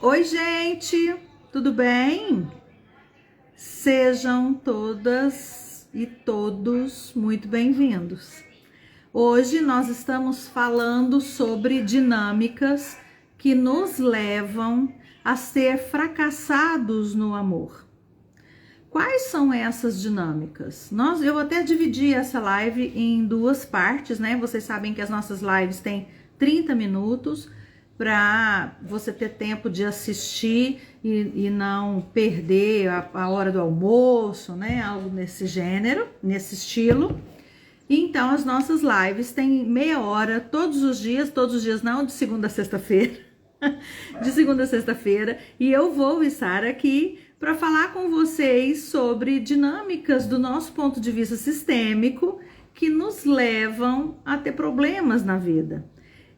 Oi, gente, tudo bem? Sejam todas e todos muito bem-vindos. Hoje nós estamos falando sobre dinâmicas que nos levam a ser fracassados no amor. Quais são essas dinâmicas? Eu até dividi essa live em duas partes, né? Vocês sabem que as nossas lives têm 30 minutos para você ter tempo de assistir e não perder a hora do almoço, né? Algo nesse gênero, nesse estilo. Então, as nossas lives têm meia hora todos os dias não, de segunda a sexta-feira, de segunda a sexta-feira, e eu vou estar aqui para falar com vocês sobre dinâmicas do nosso ponto de vista sistêmico que nos levam a ter problemas na vida.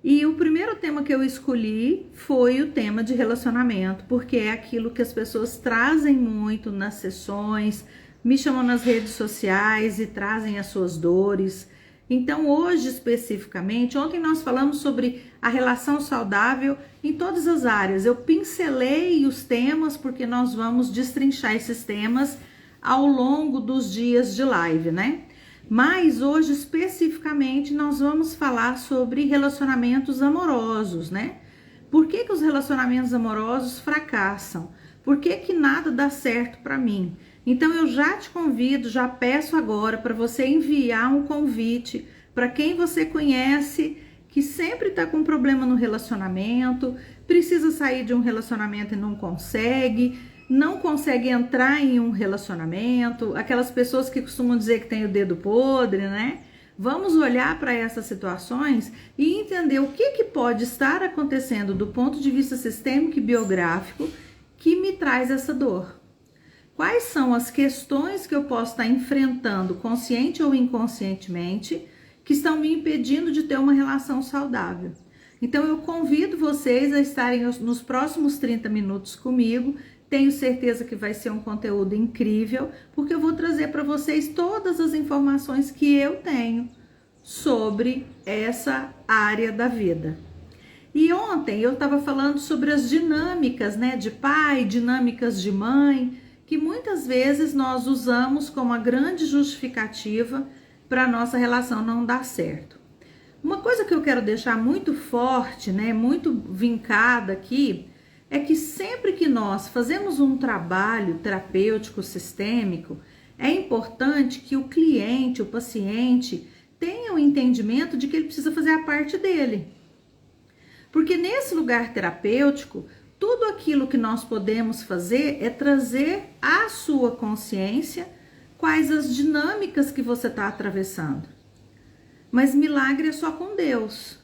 E o primeiro tema que eu escolhi foi o tema de relacionamento, porque é aquilo que as pessoas trazem muito nas sessões, me chamam nas redes sociais e trazem as suas dores. Então, hoje especificamente, ontem nós falamos sobre a relação saudável em todas as áreas. Eu pincelei os temas porque nós vamos destrinchar esses temas ao longo dos dias de live, né? Mas hoje especificamente nós vamos falar sobre relacionamentos amorosos, né? Por que os relacionamentos amorosos fracassam? Por que nada dá certo para mim? Então eu já te convido, já peço agora para você enviar um convite para quem você conhece que sempre está com problema no relacionamento, precisa sair de um relacionamento e não consegue entrar em um relacionamento, aquelas pessoas que costumam dizer que tem o dedo podre, né? Vamos olhar para essas situações e entender o que pode estar acontecendo do ponto de vista sistêmico e biográfico que me traz essa dor. Quais são as questões que eu posso estar enfrentando, consciente ou inconscientemente, que estão me impedindo de ter uma relação saudável? Então eu convido vocês a estarem nos próximos 30 minutos comigo. Tenho certeza que vai ser um conteúdo incrível, porque eu vou trazer para vocês todas as informações que eu tenho sobre essa área da vida. E ontem eu estava falando sobre as dinâmicas, né, de pai, dinâmicas de mãe, que muitas vezes nós usamos como a grande justificativa para a nossa relação não dar certo. Uma coisa que eu quero deixar muito forte, né, muito vincada aqui, é que sempre que nós fazemos um trabalho terapêutico sistêmico, é importante que o cliente, o paciente, tenha o entendimento de que ele precisa fazer a parte dele. Porque nesse lugar terapêutico, tudo aquilo que nós podemos fazer é trazer à sua consciência quais as dinâmicas que você está atravessando. Mas milagre é só com Deus.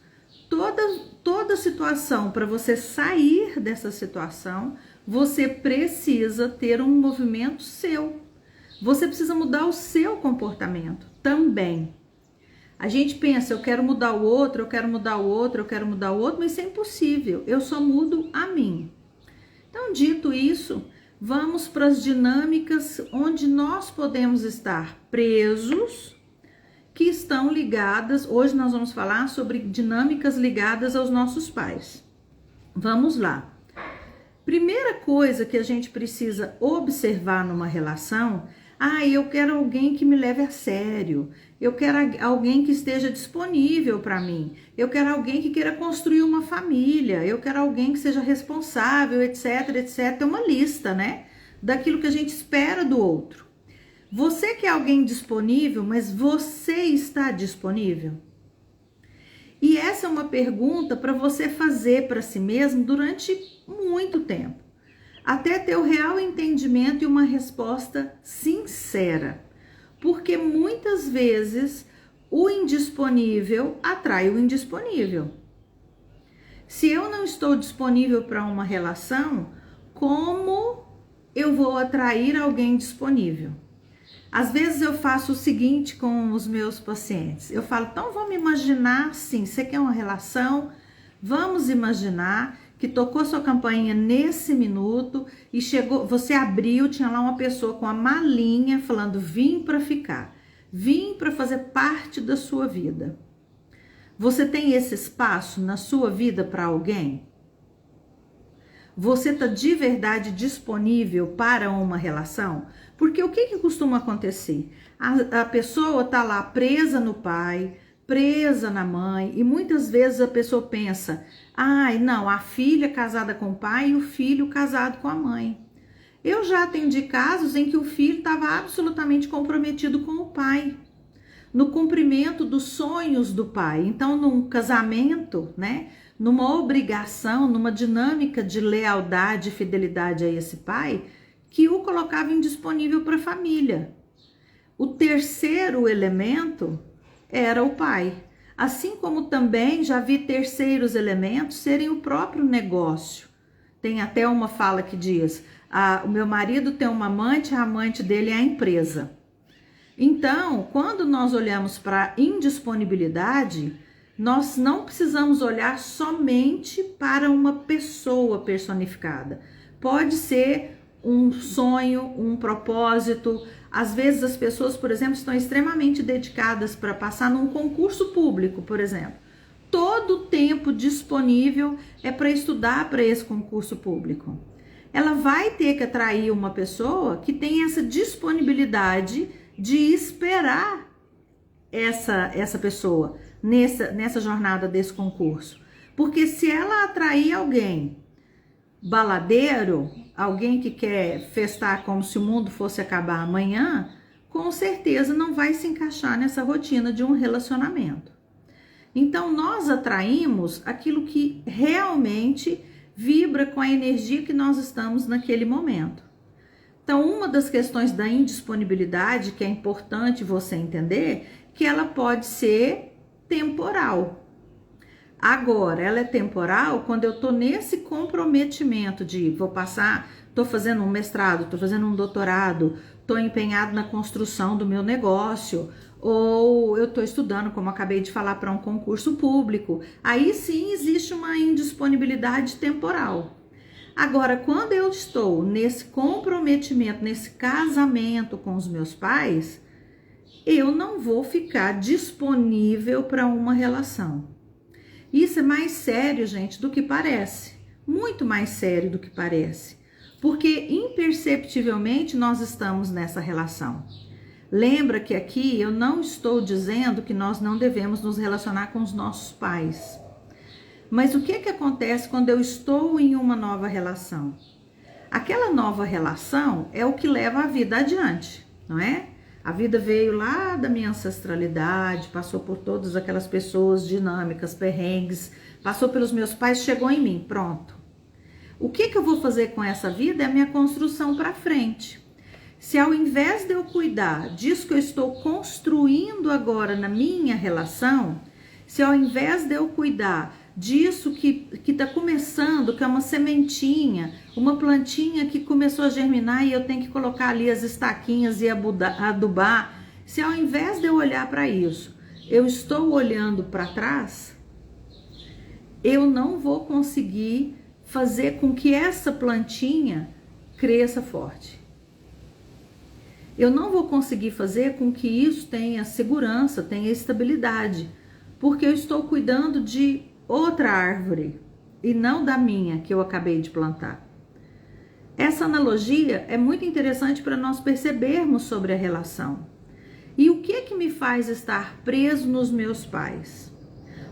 Toda situação, para você sair dessa situação, você precisa ter um movimento seu. Você precisa mudar o seu comportamento também. A gente pensa, eu quero mudar o outro, eu quero mudar o outro, eu quero mudar o outro, mas isso é impossível. Eu só mudo a mim. Então, dito isso, vamos para as dinâmicas onde nós podemos estar presos, que estão ligadas. Hoje nós vamos falar sobre dinâmicas ligadas aos nossos pais. Vamos lá. Primeira coisa que a gente precisa observar numa relação: eu quero alguém que me leve a sério, eu quero alguém que esteja disponível para mim, eu quero alguém que queira construir uma família, eu quero alguém que seja responsável, etc, etc. Tem uma lista, né, daquilo que a gente espera do outro. Você quer alguém disponível, mas você está disponível? E essa é uma pergunta para você fazer para si mesmo durante muito tempo, até ter o real entendimento e uma resposta sincera. Porque muitas vezes o indisponível atrai o indisponível. Se eu não estou disponível para uma relação, como eu vou atrair alguém disponível? Às vezes eu faço o seguinte com os meus pacientes. Eu falo, então vamos imaginar assim, você quer uma relação? Vamos imaginar que tocou sua campainha nesse minuto e chegou, você abriu, tinha lá uma pessoa com a malinha falando, vim para ficar, vim para fazer parte da sua vida. Você tem esse espaço na sua vida para alguém? Você está de verdade disponível para uma relação? Porque o que costuma acontecer? A pessoa está lá presa no pai, presa na mãe, e muitas vezes a pessoa pensa, ai, não, a filha casada com o pai e o filho casado com a mãe. Eu já atendi casos em que o filho estava absolutamente comprometido com o pai, no cumprimento dos sonhos do pai. Então, num casamento, né, numa obrigação, numa dinâmica de lealdade e fidelidade a esse pai, que o colocava indisponível para a família. O terceiro elemento era o pai. Assim como também já vi terceiros elementos serem o próprio negócio. Tem até uma fala que diz, o meu marido tem uma amante, a amante dele é a empresa. Então, quando nós olhamos para indisponibilidade, nós não precisamos olhar somente para uma pessoa personificada. Pode ser um sonho, um propósito. Às vezes as pessoas, por exemplo, estão extremamente dedicadas para passar num concurso público, por exemplo. Todo o tempo disponível é para estudar para esse concurso público. Ela vai ter que atrair uma pessoa que tem essa disponibilidade de esperar essa pessoa nessa jornada desse concurso. Porque se ela atrair alguém baladeiro, alguém que quer festar como se o mundo fosse acabar amanhã, com certeza não vai se encaixar nessa rotina de um relacionamento. Então, nós atraímos aquilo que realmente vibra com a energia que nós estamos naquele momento. Então, uma das questões da indisponibilidade, que é importante você entender, que ela pode ser temporal. Agora, ela é temporal quando eu tô nesse comprometimento de vou passar, tô fazendo um mestrado, tô fazendo um doutorado, tô empenhado na construção do meu negócio, ou eu tô estudando, como acabei de falar, para um concurso público. Aí sim existe uma indisponibilidade temporal. Agora, quando eu estou nesse comprometimento, nesse casamento com os meus pais, eu não vou ficar disponível para uma relação. Isso é mais sério, gente, do que parece. Muito mais sério do que parece. Porque imperceptivelmente nós estamos nessa relação. Lembra que aqui eu não estou dizendo que nós não devemos nos relacionar com os nossos pais. Mas o que acontece quando eu estou em uma nova relação? Aquela nova relação é o que leva a vida adiante, não é? A vida veio lá da minha ancestralidade, passou por todas aquelas pessoas dinâmicas, perrengues, passou pelos meus pais, chegou em mim, pronto. O que eu vou fazer com essa vida é a minha construção para frente. Se ao invés de eu cuidar disso que eu estou construindo agora na minha relação, se ao invés de eu cuidar disso que está começando, que é uma sementinha, uma plantinha que começou a germinar e eu tenho que colocar ali as estaquinhas e adubar, se ao invés de eu olhar para isso, eu estou olhando para trás, eu não vou conseguir fazer com que essa plantinha cresça forte. Eu não vou conseguir fazer com que isso tenha segurança, tenha estabilidade, porque eu estou cuidando de outra árvore e não da minha que eu acabei de plantar. Essa analogia é muito interessante para nós percebermos sobre a relação. E o que me faz estar preso nos meus pais?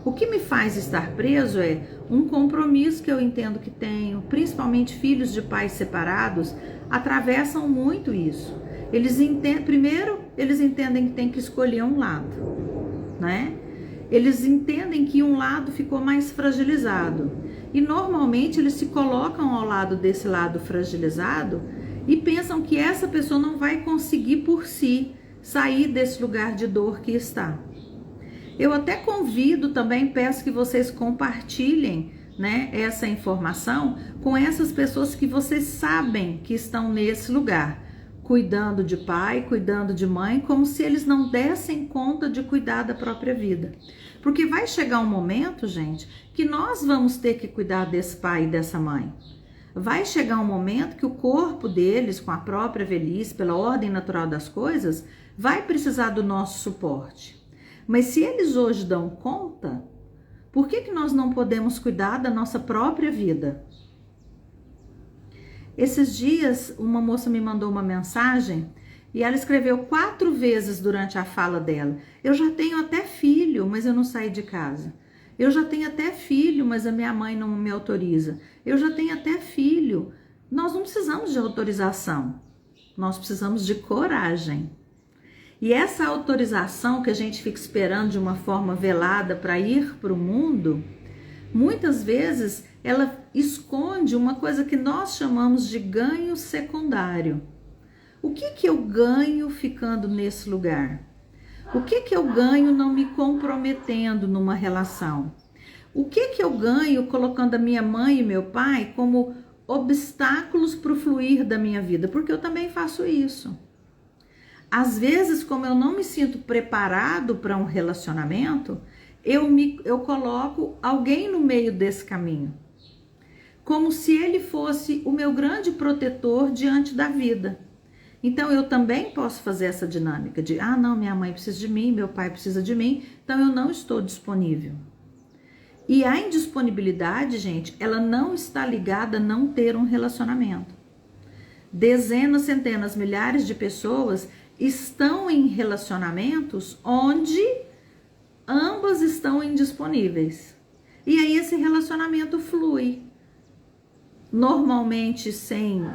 O que me faz estar preso é um compromisso que eu entendo que tenho, principalmente filhos de pais separados, atravessam muito isso. Primeiro, eles entendem que tem que escolher um lado, né? Eles entendem que um lado ficou mais fragilizado. E normalmente eles se colocam ao lado desse lado fragilizado e pensam que essa pessoa não vai conseguir por si sair desse lugar de dor que está. Eu até convido também, peço que vocês compartilhem, né, essa informação com essas pessoas que vocês sabem que estão nesse lugar, cuidando de pai, cuidando de mãe, como se eles não dessem conta de cuidar da própria vida. Porque vai chegar um momento, gente, que nós vamos ter que cuidar desse pai e dessa mãe. Vai chegar um momento que o corpo deles, com a própria velhice, pela ordem natural das coisas, vai precisar do nosso suporte. Mas se eles hoje dão conta, por que nós não podemos cuidar da nossa própria vida? Esses dias, uma moça me mandou uma mensagem e ela escreveu 4 vezes durante a fala dela: eu já tenho até filho, mas eu não saí de casa. Eu já tenho até filho, mas a minha mãe não me autoriza. Eu já tenho até filho. Nós não precisamos de autorização, nós precisamos de coragem. E essa autorização que a gente fica esperando de uma forma velada para ir para o mundo, muitas vezes ela esconde uma coisa que nós chamamos de ganho secundário. O que eu ganho ficando nesse lugar? O que eu ganho não me comprometendo numa relação? O que eu ganho colocando a minha mãe e meu pai como obstáculos para o fluir da minha vida? Porque eu também faço isso. Às vezes, como eu não me sinto preparado para um relacionamento, eu coloco alguém no meio desse caminho, como se ele fosse o meu grande protetor diante da vida. Então, eu também posso fazer essa dinâmica de, não, minha mãe precisa de mim, meu pai precisa de mim, então eu não estou disponível. E a indisponibilidade, gente, ela não está ligada a não ter um relacionamento. Dezenas, centenas, milhares de pessoas estão em relacionamentos onde ambas estão indisponíveis. E aí esse relacionamento flui. Normalmente sem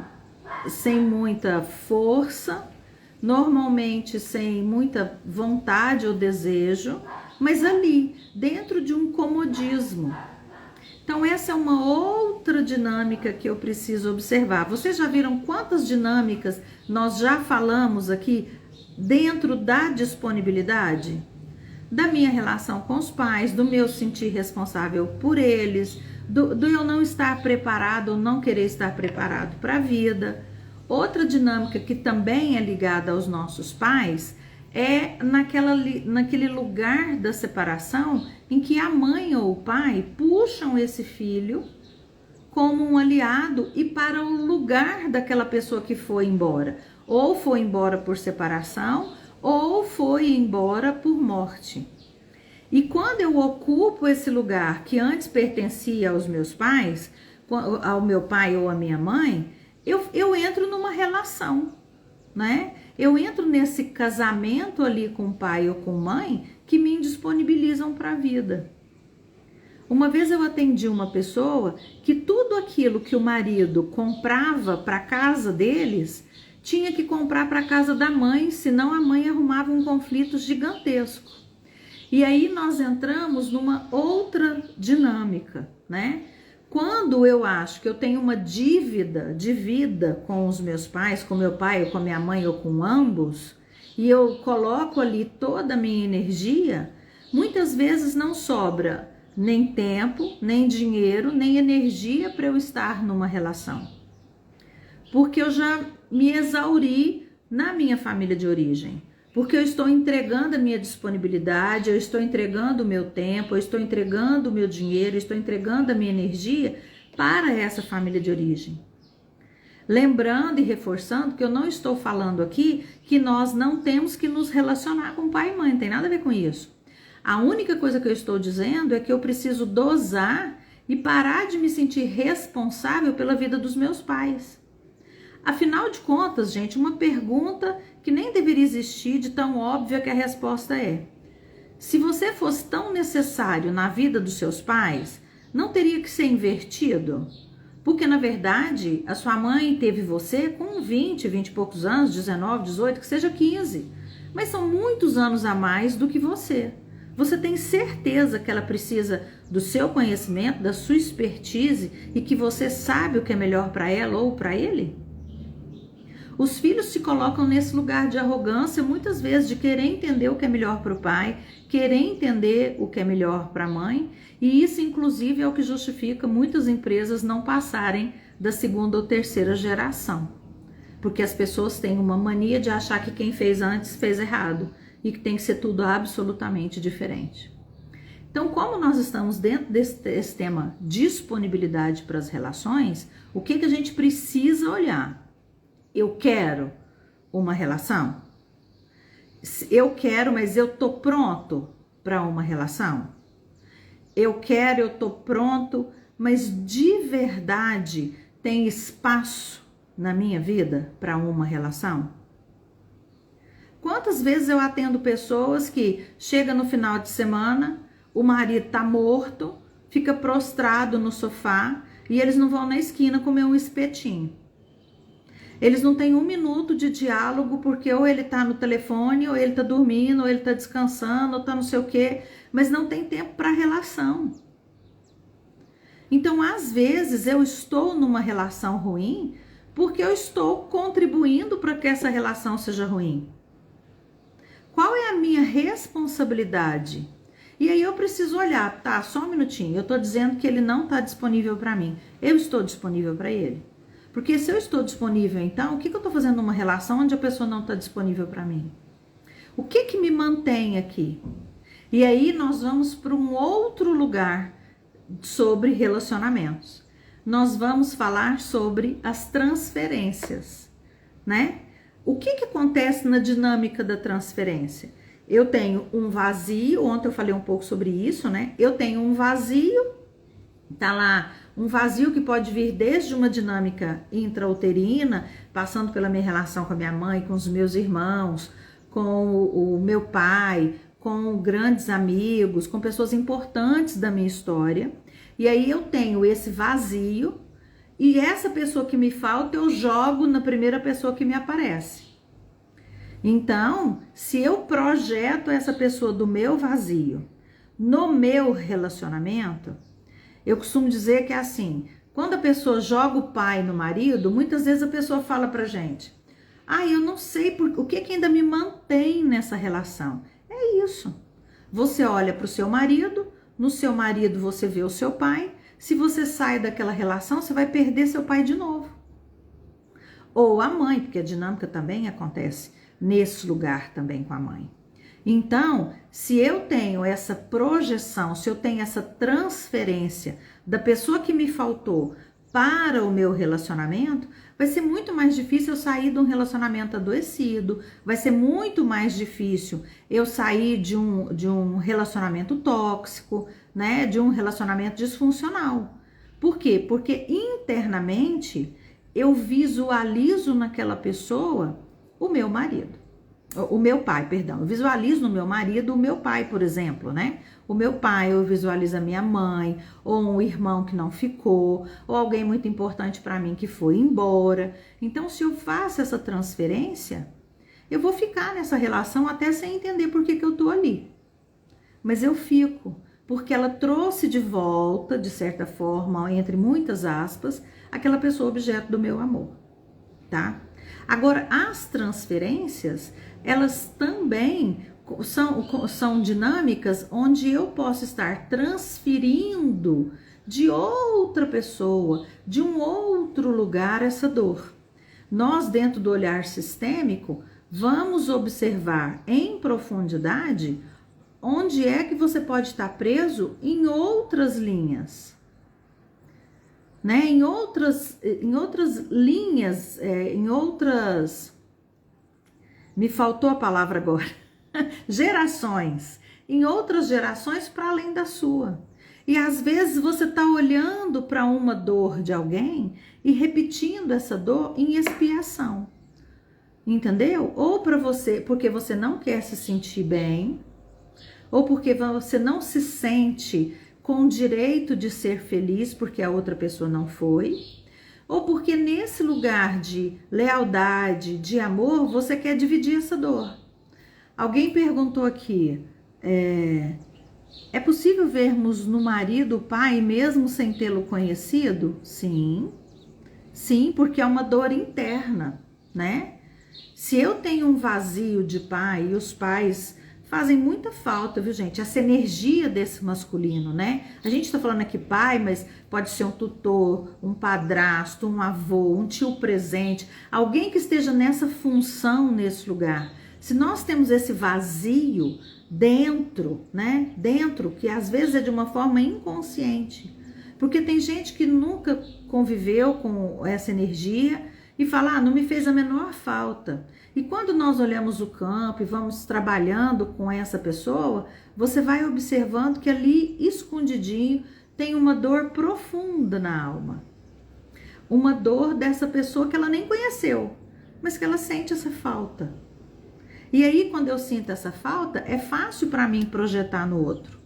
muita força, normalmente sem muita vontade ou desejo, mas ali, dentro de um comodismo. Então essa é uma outra dinâmica que eu preciso observar. Vocês já viram quantas dinâmicas nós já falamos aqui dentro da disponibilidade? Da minha relação com os pais, do meu sentir responsável por eles, do eu não estar preparado ou não querer estar preparado para a vida. Outra dinâmica que também é ligada aos nossos pais é naquele lugar da separação em que a mãe ou o pai puxam esse filho como um aliado e para o lugar daquela pessoa que foi embora. Ou foi embora por separação, ou foi embora por morte. E quando eu ocupo esse lugar que antes pertencia aos meus pais, ao meu pai ou à minha mãe, eu entro numa relação, né? Eu entro nesse casamento ali com pai ou com mãe que me indisponibilizam para a vida. Uma vez eu atendi uma pessoa que tudo aquilo que o marido comprava para a casa deles, tinha que comprar para a casa da mãe, senão a mãe arrumava um conflito gigantesco. E aí nós entramos numa outra dinâmica, né? Quando eu acho que eu tenho uma dívida de vida com os meus pais, com meu pai ou com a minha mãe ou com ambos, e eu coloco ali toda a minha energia, muitas vezes não sobra nem tempo, nem dinheiro, nem energia para eu estar numa relação. Porque eu já me exauri na minha família de origem. Porque eu estou entregando a minha disponibilidade, eu estou entregando o meu tempo, eu estou entregando o meu dinheiro, eu estou entregando a minha energia para essa família de origem. Lembrando e reforçando que eu não estou falando aqui que nós não temos que nos relacionar com pai e mãe, não tem nada a ver com isso. A única coisa que eu estou dizendo é que eu preciso dosar e parar de me sentir responsável pela vida dos meus pais. Afinal de contas, gente, uma pergunta que nem deveria existir de tão óbvia que a resposta é: se você fosse tão necessário na vida dos seus pais, não teria que ser invertido? Porque, na verdade, a sua mãe teve você com 20 e poucos anos, 19, 18, que seja 15. Mas são muitos anos a mais do que você. Você tem certeza que ela precisa do seu conhecimento, da sua expertise e que você sabe o que é melhor para ela ou para ele? Os filhos se colocam nesse lugar de arrogância, muitas vezes, de querer entender o que é melhor para o pai, querer entender o que é melhor para a mãe, e isso, inclusive, é o que justifica muitas empresas não passarem da 2ª ou 3ª geração. Porque as pessoas têm uma mania de achar que quem fez antes fez errado e que tem que ser tudo absolutamente diferente. Então, como nós estamos dentro desse tema disponibilidade para as relações, o que a gente precisa olhar? Eu quero uma relação? Eu quero, mas eu tô pronto para uma relação? Eu quero, eu tô pronto, mas de verdade tem espaço na minha vida para uma relação? Quantas vezes eu atendo pessoas que chega no final de semana, o marido tá morto, fica prostrado no sofá e eles não vão na esquina comer um espetinho. Eles não têm 1 minuto de diálogo porque ou ele tá no telefone, ou ele tá dormindo, ou ele tá descansando, ou tá não sei o quê, mas não tem tempo para relação. Então, às vezes, eu estou numa relação ruim porque eu estou contribuindo para que essa relação seja ruim. Qual é a minha responsabilidade? E aí eu preciso olhar, tá, só um minutinho, eu tô dizendo que ele não tá disponível para mim. Eu estou disponível para ele? Porque se eu estou disponível, então, o que eu tô fazendo numa relação onde a pessoa não tá disponível para mim? O que me mantém aqui? E aí nós vamos para um outro lugar sobre relacionamentos. Nós vamos falar sobre as transferências, né? O que acontece na dinâmica da transferência? Eu tenho um vazio, ontem eu falei um pouco sobre isso, né? Eu tenho um vazio, tá lá, um vazio que pode vir desde uma dinâmica intrauterina, passando pela minha relação com a minha mãe, com os meus irmãos, com o meu pai, com grandes amigos, com pessoas importantes da minha história. E aí eu tenho esse vazio e essa pessoa que me falta eu jogo na primeira pessoa que me aparece. Então, se eu projeto essa pessoa do meu vazio no meu relacionamento, eu costumo dizer que é assim, quando a pessoa joga o pai no marido, muitas vezes a pessoa fala pra gente, eu não sei o que ainda me mantém nessa relação. É isso. Você olha pro seu marido, no seu marido você vê o seu pai, se você sai daquela relação, você vai perder seu pai de novo. Ou a mãe, porque a dinâmica também acontece nesse lugar também com a mãe. Então, se eu tenho essa projeção, se eu tenho essa transferência da pessoa que me faltou para o meu relacionamento, vai ser muito mais difícil eu sair de um relacionamento adoecido, vai ser muito mais difícil eu sair de um relacionamento tóxico, né, de um relacionamento disfuncional. Por quê? Porque internamente eu visualizo naquela pessoa o meu marido. O meu pai, perdão, eu visualizo no meu marido o meu pai, por exemplo, né? O meu pai, eu visualizo a minha mãe, ou um irmão que não ficou, ou alguém muito importante para mim que foi embora. Então, se eu faço essa transferência, eu vou ficar nessa relação até sem entender por que eu tô ali. Mas eu fico, porque ela trouxe de volta, de certa forma, entre muitas aspas, aquela pessoa objeto do meu amor, tá? Agora, as transferências, elas também são dinâmicas onde eu posso estar transferindo de outra pessoa, de um outro lugar, essa dor. Nós, dentro do olhar sistêmico, vamos observar em profundidade onde é que você pode estar preso em outras linhas. Né, em outras linhas, me faltou a palavra agora, gerações, em outras gerações para além da sua. E às vezes você está olhando para uma dor de alguém e repetindo essa dor em expiação, entendeu? Ou para você, porque você não quer se sentir bem, ou porque você não se sente com o direito de ser feliz porque a outra pessoa não foi, ou porque nesse lugar de lealdade, de amor, você quer dividir essa dor. Alguém perguntou aqui, é possível vermos no marido o pai mesmo sem tê-lo conhecido? Sim, porque é uma dor interna, né? Se eu tenho um vazio de pai e os pais fazem muita falta, viu, gente? Essa energia desse masculino, né? A gente tá falando aqui pai, mas pode ser um tutor, um padrasto, um avô, um tio presente, alguém que esteja nessa função nesse lugar. Se nós temos esse vazio dentro, né? Dentro, que às vezes é de uma forma inconsciente. Porque tem gente que nunca conviveu com essa energia e fala, não me fez a menor falta. E quando nós olhamos o campo e vamos trabalhando com essa pessoa, você vai observando que ali, escondidinho, tem uma dor profunda na alma. uma dor dessa pessoa que ela nem conheceu, mas que ela sente essa falta. E aí, quando eu sinto essa falta, é fácil para mim projetar no outro.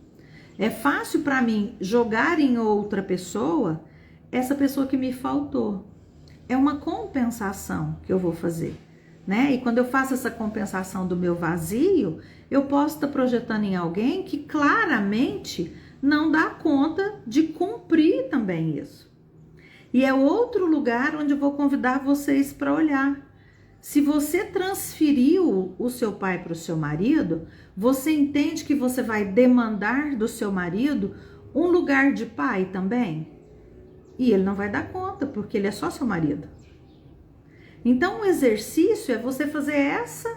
É fácil para mim jogar em outra pessoa essa pessoa que me faltou. É uma compensação que eu vou fazer, né? E quando eu faço essa compensação do meu vazio, eu posso estar projetando em alguém que claramente não dá conta de cumprir também isso. E é outro lugar onde eu vou convidar vocês para olhar. Se você transferiu o seu pai para o seu marido, você entende que você vai demandar do seu marido um lugar de pai também? E ele não vai dar conta, porque ele é só seu marido. Então, o exercício é você fazer essa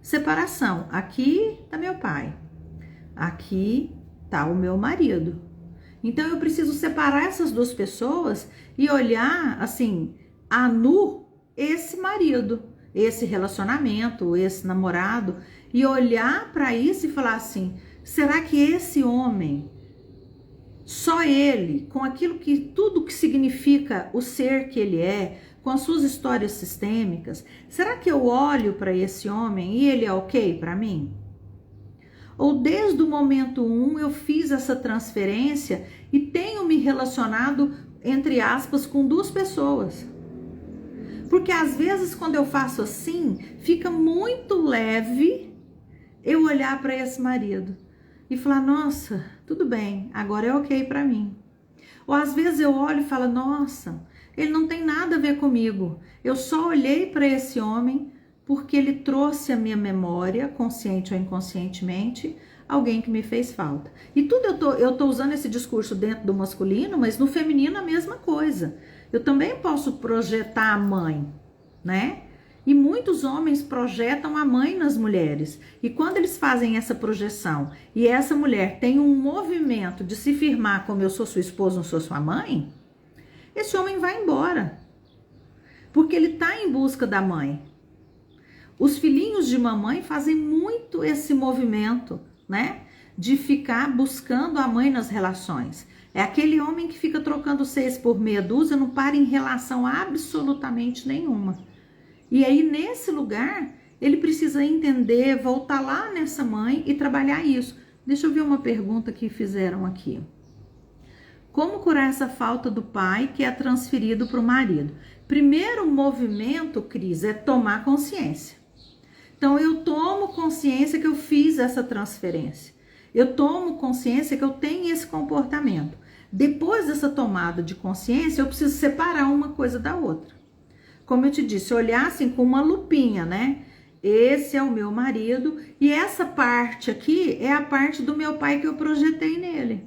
separação. Aqui tá meu pai, aqui tá o meu marido. Então, eu preciso separar essas duas pessoas e olhar, assim, a nu esse marido, esse relacionamento, esse namorado, e olhar para isso e falar assim, será que esse homem, só ele, com aquilo que, tudo que significa o ser que ele é, com as suas histórias sistêmicas, será que eu olho para esse homem e ele é ok para mim? Ou desde o momento 1 eu fiz essa transferência e tenho me relacionado, entre aspas, com duas pessoas? Porque às vezes quando eu faço assim, fica muito leve eu olhar para esse marido e falar, nossa, tudo bem, agora é ok para mim. Ou às vezes eu olho e falo, nossa, ele não tem nada a ver comigo. Eu só olhei para esse homem porque ele trouxe à minha memória, consciente ou inconscientemente, alguém que me fez falta. E tudo eu tô usando esse discurso dentro do masculino, mas no feminino a mesma coisa. Eu também posso projetar a mãe, né? E muitos homens projetam a mãe nas mulheres. E quando eles fazem essa projeção e essa mulher tem um movimento de se firmar como eu sou sua esposa, não sou sua mãe, esse homem vai embora. Porque ele está em busca da mãe. Os filhinhos de mamãe fazem muito esse movimento, né? De ficar buscando a mãe nas relações. É aquele homem que fica trocando 6 por meia dúzia, não para em relação absolutamente nenhuma. E aí, nesse lugar, ele precisa entender, voltar lá nessa mãe e trabalhar isso. Deixa eu ver uma pergunta que fizeram aqui. Como curar essa falta do pai que é transferido para o marido? Primeiro movimento, Cris, é tomar consciência. Então, eu tomo consciência que eu fiz essa transferência. Eu tomo consciência que eu tenho esse comportamento. Depois dessa tomada de consciência, eu preciso separar uma coisa da outra. Como eu te disse, olhar assim com uma lupinha, né? Esse é o meu marido e essa parte aqui é a parte do meu pai que eu projetei nele.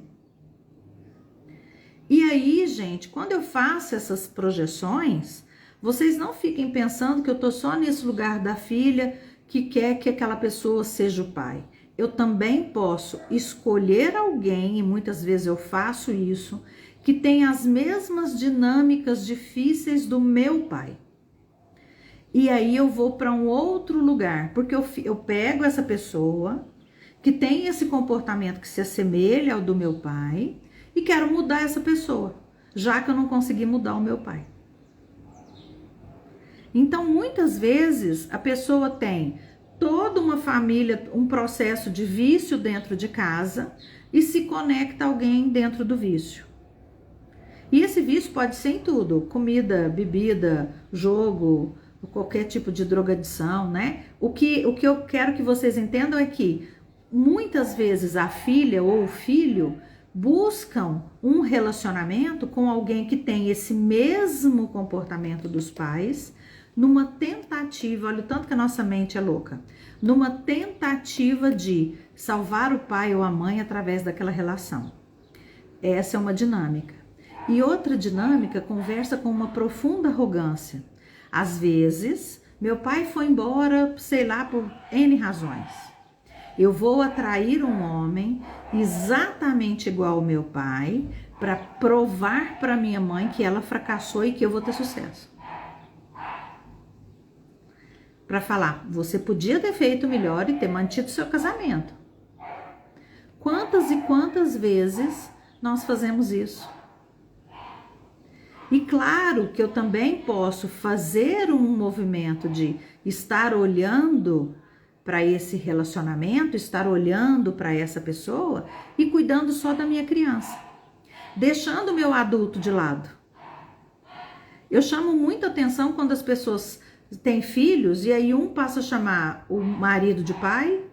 E aí, gente, quando eu faço essas projeções, vocês não fiquem pensando que eu tô só nesse lugar da filha que quer que aquela pessoa seja o pai. Eu também posso escolher alguém, e muitas vezes eu faço isso, que tem as mesmas dinâmicas difíceis do meu pai. E aí eu vou para um outro lugar, porque eu pego essa pessoa que tem esse comportamento que se assemelha ao do meu pai e quero mudar essa pessoa, já que eu não consegui mudar o meu pai. Então, muitas vezes, a pessoa tem toda uma família, um processo de vício dentro de casa e se conecta a alguém dentro do vício. E esse vício pode ser em tudo, comida, bebida, jogo, qualquer tipo de drogadição, né? O que eu quero que vocês entendam é que muitas vezes a filha ou o filho buscam um relacionamento com alguém que tem esse mesmo comportamento dos pais, numa tentativa, olha o tanto que a nossa mente é louca, numa tentativa de salvar o pai ou a mãe através daquela relação. Essa é uma dinâmica. E outra dinâmica conversa com uma profunda arrogância. Às vezes, meu pai foi embora, sei lá, por N razões. Eu vou atrair um homem exatamente igual ao meu pai para provar para minha mãe que ela fracassou e que eu vou ter sucesso. Para falar, você podia ter feito melhor e ter mantido seu casamento. Quantas e quantas vezes nós fazemos isso? E claro que eu também posso fazer um movimento de estar olhando para esse relacionamento, estar olhando para essa pessoa e cuidando só da minha criança, deixando o meu adulto de lado. Eu chamo muita atenção quando as pessoas têm filhos e aí um passa a chamar o marido de pai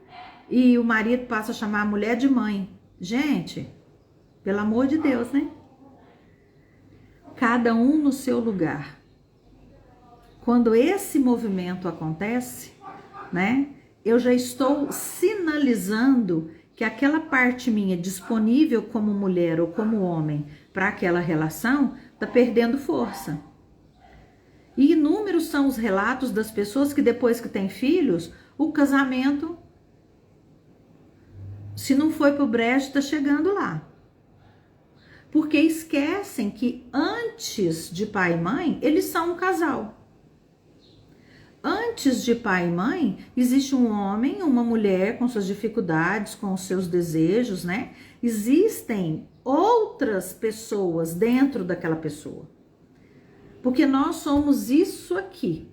e o marido passa a chamar a mulher de mãe. Gente, pelo amor de Deus, né? Cada um no seu lugar. Quando esse movimento acontece, né? Eu já estou sinalizando que aquela parte minha disponível como mulher ou como homem para aquela relação está perdendo força. E inúmeros são os relatos das pessoas que depois que têm filhos, o casamento, se não foi pro brejo, está chegando lá. Porque esquecem que antes de pai e mãe, eles são um casal. Antes de pai e mãe, existe um homem, uma mulher com suas dificuldades, com os seus desejos, né? Existem outras pessoas dentro daquela pessoa. Porque nós somos isso aqui.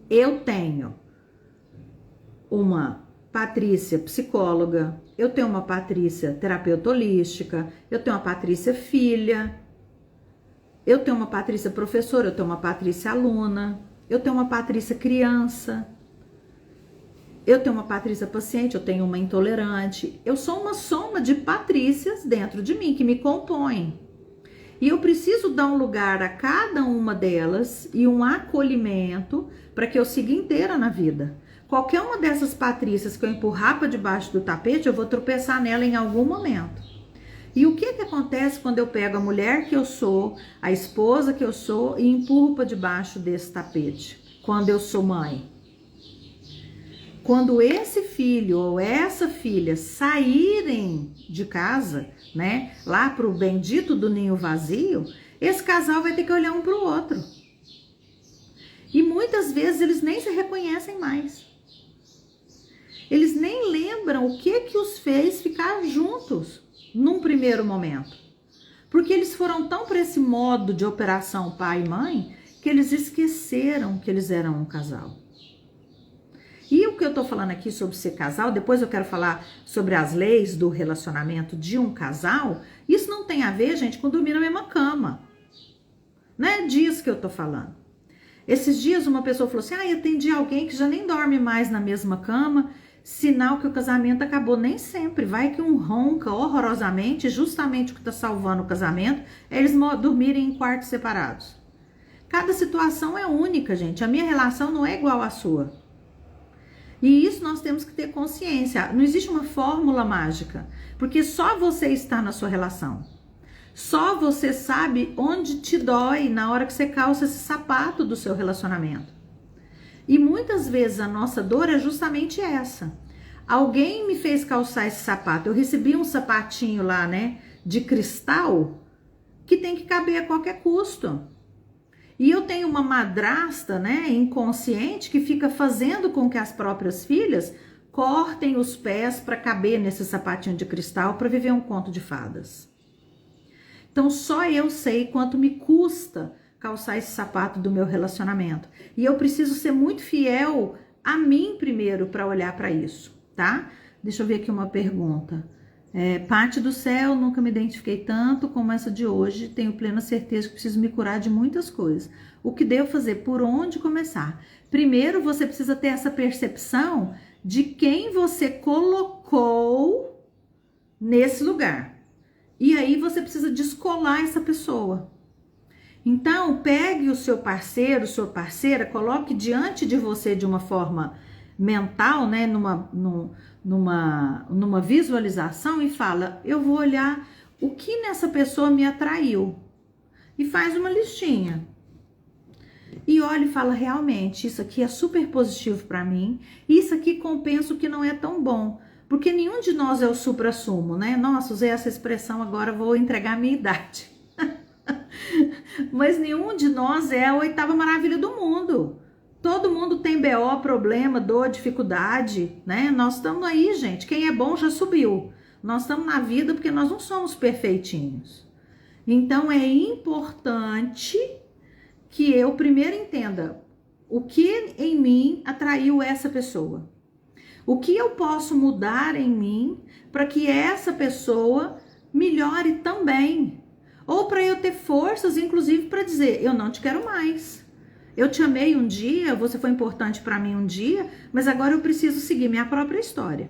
Eu tenho uma Patrícia psicóloga, eu tenho uma Patrícia terapeuta holística, eu tenho uma Patrícia filha, eu tenho uma Patrícia professora, eu tenho uma Patrícia aluna, eu tenho uma Patrícia criança, eu tenho uma Patrícia paciente, eu tenho uma intolerante. Eu sou uma soma de Patrícias dentro de mim que me compõem. E eu preciso dar um lugar a cada uma delas e um acolhimento para que eu siga inteira na vida. Qualquer uma dessas Patrícias que eu empurrar para debaixo do tapete, eu vou tropeçar nela em algum momento. E o que acontece quando eu pego a mulher que eu sou, a esposa que eu sou e empurro para debaixo desse tapete? Quando eu sou mãe. Quando esse filho ou essa filha saírem de casa, né, lá pro bendito do ninho vazio, esse casal vai ter que olhar um pro outro. E muitas vezes eles nem se reconhecem mais. Eles nem lembram o que os fez ficar juntos num primeiro momento. Porque eles foram tão para esse modo de operação pai e mãe que eles esqueceram que eles eram um casal. E o que eu tô falando aqui sobre ser casal, depois eu quero falar sobre as leis do relacionamento de um casal, isso não tem a ver, gente, com dormir na mesma cama. Não é disso que eu tô falando. Esses dias uma pessoa falou assim, eu atendi alguém que já nem dorme mais na mesma cama, sinal que o casamento acabou. Nem sempre, vai que um ronca horrorosamente, justamente o que tá salvando o casamento é eles dormirem em quartos separados. Cada situação é única, gente, a minha relação não é igual à sua. E isso nós temos que ter consciência. Não existe uma fórmula mágica, porque só você está na sua relação. Só você sabe onde te dói na hora que você calça esse sapato do seu relacionamento. E muitas vezes a nossa dor é justamente essa. Alguém me fez calçar esse sapato. Eu recebi um sapatinho lá, né, de cristal, que tem que caber a qualquer custo. E eu tenho uma madrasta, né, inconsciente, que fica fazendo com que as próprias filhas cortem os pés para caber nesse sapatinho de cristal para viver um conto de fadas. Então só eu sei quanto me custa calçar esse sapato do meu relacionamento. E eu preciso ser muito fiel a mim primeiro para olhar para isso, tá? Deixa eu ver aqui uma pergunta. Parte do céu, nunca me identifiquei tanto como essa de hoje, tenho plena certeza que preciso me curar de muitas coisas. O que devo fazer? Por onde começar? Primeiro, você precisa ter essa percepção de quem você colocou nesse lugar. E aí você precisa descolar essa pessoa. Então, pegue o seu parceiro, sua parceira, coloque diante de você de uma forma mental, né, numa visualização e fala, eu vou olhar o que nessa pessoa me atraiu. E faz uma listinha. E olha e fala, realmente, isso aqui é super positivo para mim, isso aqui compensa o que não é tão bom. Porque nenhum de nós é o supra-sumo, né? Nossa, usei essa expressão, agora vou entregar a minha idade. Mas nenhum de nós é a oitava maravilha do mundo. Todo mundo tem BO, problema, dor, dificuldade, né? Nós estamos aí, gente. Quem é bom já subiu. Nós estamos na vida porque nós não somos perfeitinhos. Então, é importante que eu primeiro entenda o que em mim atraiu essa pessoa. O que eu posso mudar em mim para que essa pessoa melhore também. Ou para eu ter forças, inclusive, para dizer, eu não te quero mais. Eu te amei um dia, você foi importante para mim um dia, mas agora eu preciso seguir minha própria história.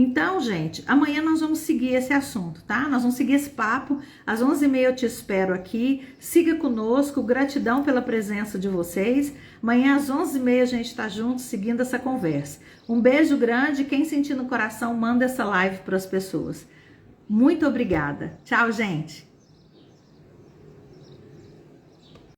Então, gente, amanhã nós vamos seguir esse assunto, tá? Nós vamos seguir esse papo. Às 11h30 eu te espero aqui. Siga conosco. Gratidão pela presença de vocês. Amanhã às 11h30 a gente tá junto, seguindo essa conversa. Um beijo grande. Quem sentir no coração, manda essa live para as pessoas. Muito obrigada. Tchau, gente.